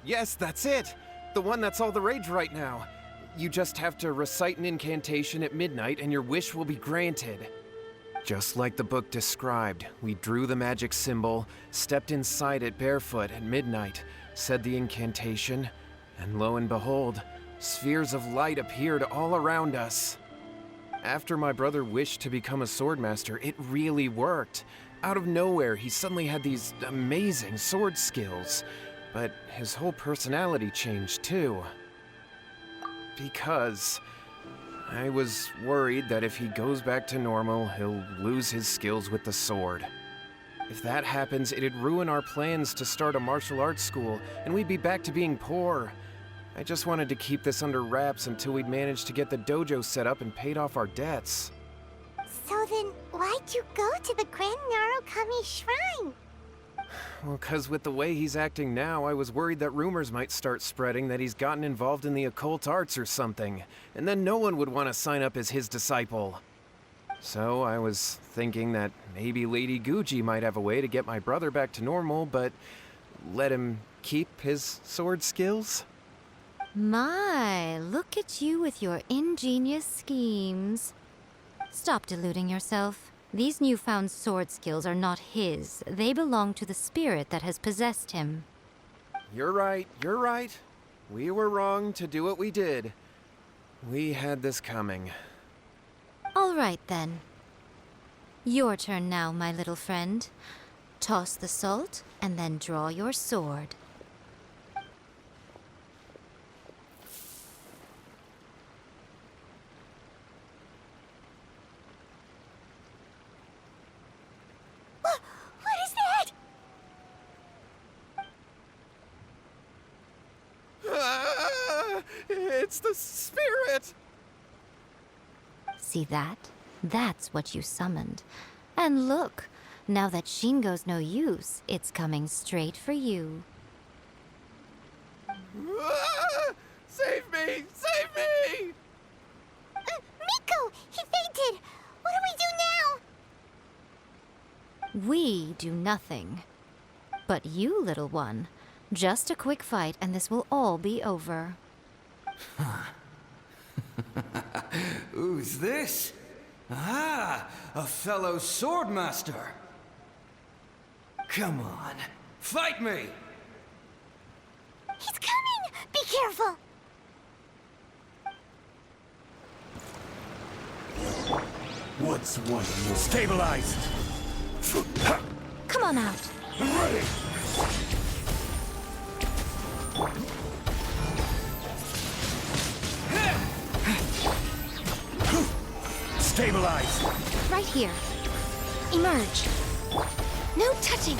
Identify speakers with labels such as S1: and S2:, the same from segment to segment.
S1: yes, that's it! The one that's all the rage right now. You just have to recite an incantation at midnight and your wish will be granted. Just like the book described, we drew the magic symbol, stepped inside it barefoot at midnight, said the incantation, and lo and behold, spheres of light appeared all around us. After my brother wished to become a swordmaster, it really worked. Out of nowhere, he suddenly had these amazing sword skills, but his whole personality changed too. Because I was worried that if he goes back to normal, he'll lose his skills with the sword. If that happens, it'd ruin our plans to start a martial arts school, and we'd be back to being poor. I just wanted to keep this under wraps until we'd managed to get the dojo set up and paid off our debts.
S2: So then, why'd you go to the Grand Narukami Shrine?
S1: Well, 'cause with the way he's acting now, I was worried that rumors might start spreading that he's gotten involved in the occult arts or something, and then no one would want to sign up as his disciple. So I was thinking that maybe Lady Guji might have a way to get my brother back to normal, but let him keep his sword skills?
S3: My, look at you with your ingenious schemes. Stop deluding yourself. These newfound sword skills are not his. They belong to the spirit that has possessed him.
S1: You're right. We were wrong to do what we did. We had this coming.
S3: All right, then. Your turn now, my little friend. Toss the salt, and then draw your sword.
S2: What is that?
S1: It's the spirit!
S3: See that? That's what you summoned. And look, now that Shingo's no use, it's coming straight for you.
S1: Save me! Save me!
S2: Miko! He fainted! What do we do now?
S3: We do nothing. But you, little one, just a quick fight and this will all be over.
S4: Who's this? Ah, a fellow swordmaster. Come on, fight me!
S2: He's coming! Be careful!
S5: What's one more? Stabilized!
S3: Come on out.
S5: I'm ready! Stabilized!
S3: Right here. Emerge. No touching.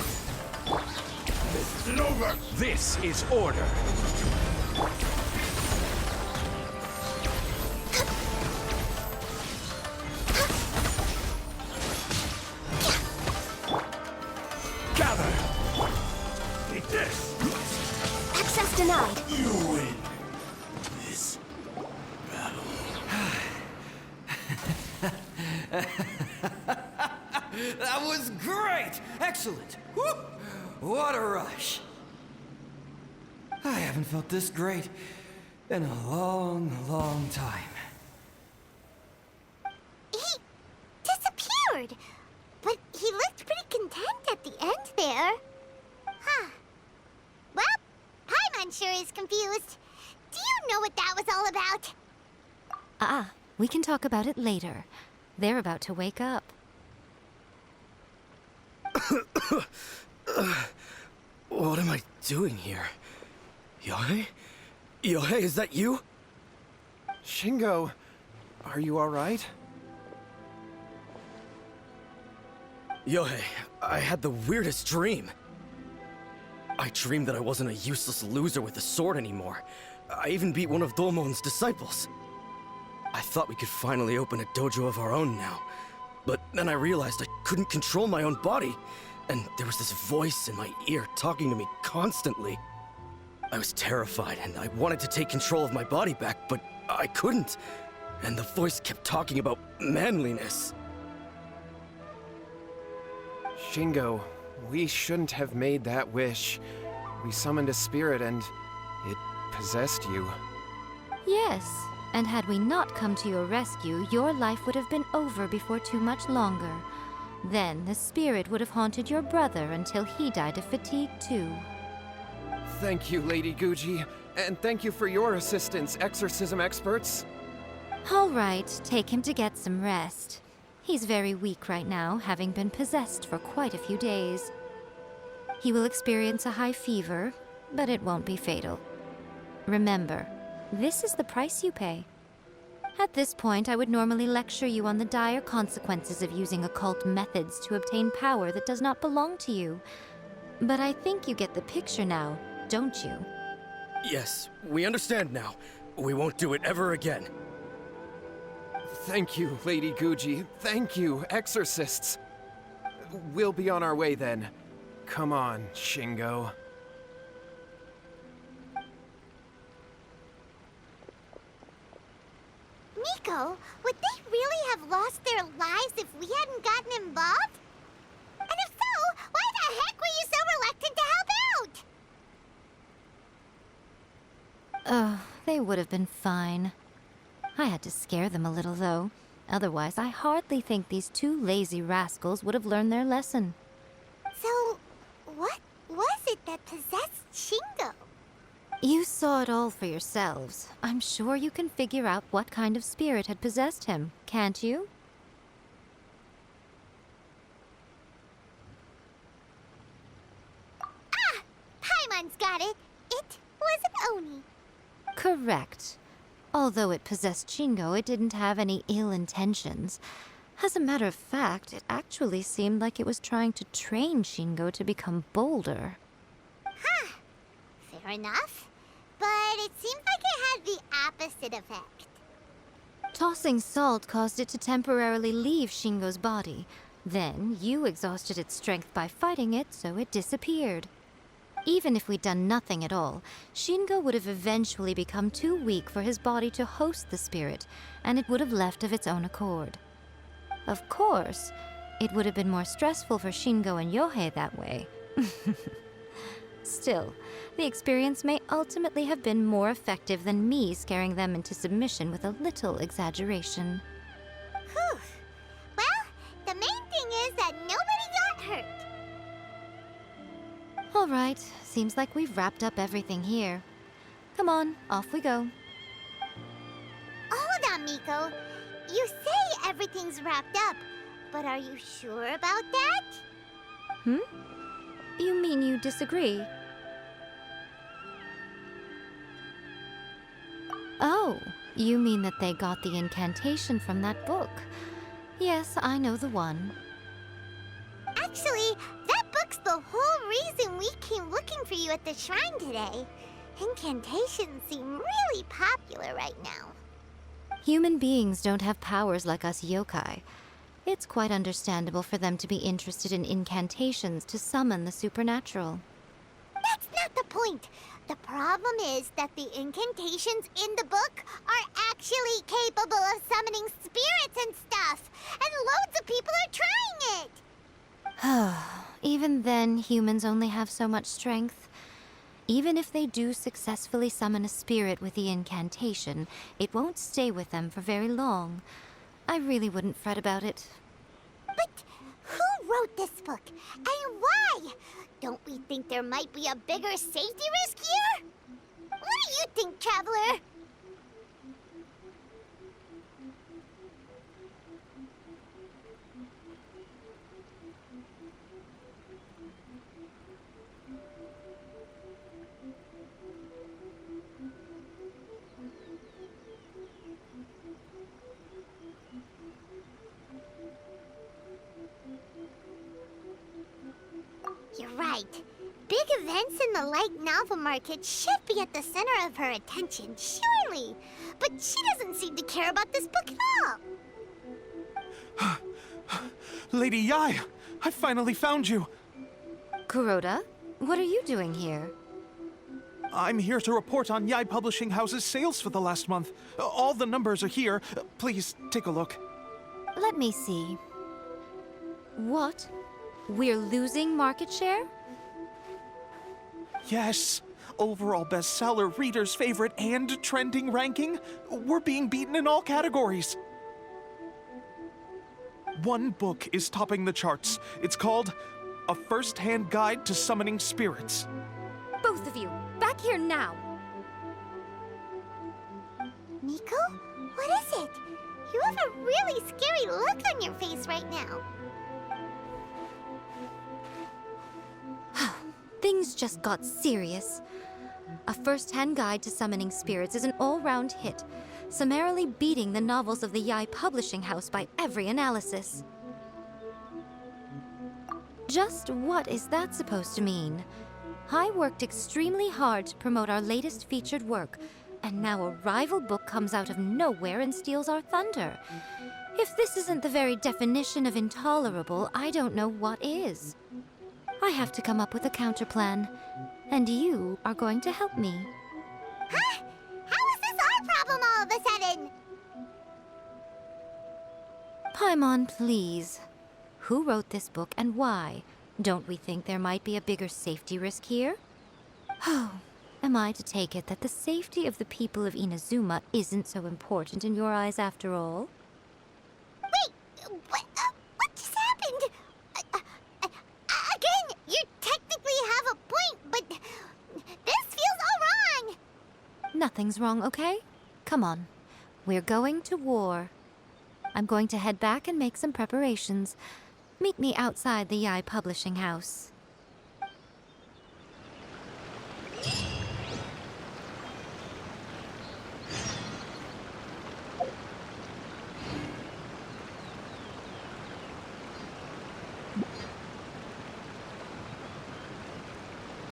S5: This isn't over! This is order! Gather! Take this!
S3: Access denied.
S5: You win this battle.
S4: That was great! Excellent! Woo! What a rush! I haven't felt this great in a long, long time.
S2: He disappeared! But he looked pretty content at the end there. Huh. Well, Paimon sure is confused. Do you know what that was all about?
S3: We can talk about it later. They're about to wake up.
S6: What am I doing here? Yohei? Yohei, is that you?
S1: Shingo, are you alright?
S6: Yohei, I had the weirdest dream. I dreamed that I wasn't a useless loser with a sword anymore. I even beat one of Domon's disciples. I thought we could finally open a dojo of our own now. But then I realized I couldn't control my own body, and there was this voice in my ear talking to me constantly. I was terrified, and I wanted to take control of my body back, but I couldn't. And the voice kept talking about manliness.
S1: Shingo, we shouldn't have made that wish. We summoned a spirit and it possessed you.
S3: Yes, and had we not come to your rescue, your life would have been over before too much longer. Then the spirit would have haunted your brother until he died of fatigue too.
S1: Thank you, Lady Guji, and thank you for your assistance, exorcism experts.
S3: All right, take him to get some rest. He's very weak right now, having been possessed for quite a few days. He will experience a high fever, but it won't be fatal. Remember, this is the price you pay. At this point, I would normally lecture you on the dire consequences of using occult methods to obtain power that does not belong to you. But I think you get the picture now, don't you?
S6: Yes, we understand now. We won't do it ever again.
S1: Thank you, Lady Guji. Thank you, exorcists. We'll be on our way then. Come on, Shingo.
S2: Miko, would they really have lost their lives if we hadn't gotten involved? And if so, why the heck were you so reluctant to help out?
S3: Oh, they would have been fine. I had to scare them a little, though. Otherwise, I hardly think these two lazy rascals would have learned their lesson.
S2: So, what was it that possessed Shingo?
S3: You saw it all for yourselves. I'm sure you can figure out what kind of spirit had possessed him, can't you?
S2: Ah! Paimon's got it. It was an Oni.
S3: Correct. Although it possessed Shingo, it didn't have any ill intentions. As a matter of fact, it actually seemed like it was trying to train Shingo to become bolder.
S2: Huh. Fair enough. But it seems like it had the opposite effect.
S3: Tossing salt caused it to temporarily leave Shingo's body. Then, you exhausted its strength by fighting it, so it disappeared. Even if we'd done nothing at all, Shingo would have eventually become too weak for his body to host the spirit, and it would have left of its own accord. Of course, it would have been more stressful for Shingo and Yohei that way. Still, the experience may ultimately have been more effective than me scaring them into submission with a little exaggeration.
S2: Whew. Well, the main thing is that nobody got hurt.
S3: All right, seems like we've wrapped up everything here. Come on, off we go.
S2: Hold on, Miko. You say everything's wrapped up, but are you sure about that?
S3: You mean you disagree? Oh, you mean that they got the incantation from that book. Yes, I know the one.
S2: Actually, that book's the whole reason we came looking for you at the shrine today. Incantations seem really popular right now.
S3: Human beings don't have powers like us yokai. It's quite understandable for them to be interested in incantations to summon the supernatural.
S2: That's not the point. The problem is that the incantations in the book are actually capable of summoning spirits and stuff, and loads of people are trying it.
S3: Even then, humans only have so much strength. Even if they do successfully summon a spirit with the incantation, it won't stay with them for very long. I really wouldn't fret about it.
S2: But who wrote this book, and why? Don't we think there might be a bigger safety risk here? What do you think, Traveler? You're right. Big events in the light novel market should be at the center of her attention, surely. But she doesn't seem to care about this book at all.
S7: Lady Yai, I finally found you.
S3: Kuroda, what are you doing here?
S7: I'm here to report on Yai Publishing House's sales for the last month. All the numbers are here. Please take a look.
S3: Let me see. What? We're losing market share?
S7: Yes. Overall bestseller, readers' favorite, and trending ranking. We're being beaten in all categories. One book is topping the charts. It's called A First-Hand Guide to Summoning Spirits.
S3: Both of you, back here now!
S2: Nico? What is it? You have a really scary look on your face right now.
S3: Things just got serious. A First-Hand Guide to Summoning Spirits is an all-round hit, summarily beating the novels of the Yai Publishing House by every analysis. Just what is that supposed to mean? I worked extremely hard to promote our latest featured work, and now a rival book comes out of nowhere and steals our thunder. If this isn't the very definition of intolerable, I don't know what is. I have to come up with a counterplan, and you are going to help me.
S2: Huh? How is this our problem all of a sudden?
S3: Paimon, please. Who wrote this book and why? Don't we think there might be a bigger safety risk here? Oh, am I to take it that the safety of the people of Inazuma isn't so important in your eyes after all?
S2: Wait, what just happened? Again, you technically have a point, but this feels all wrong.
S3: Nothing's wrong, okay? Come on. We're going to war. I'm going to head back and make some preparations. Meet me outside the Yai Publishing House.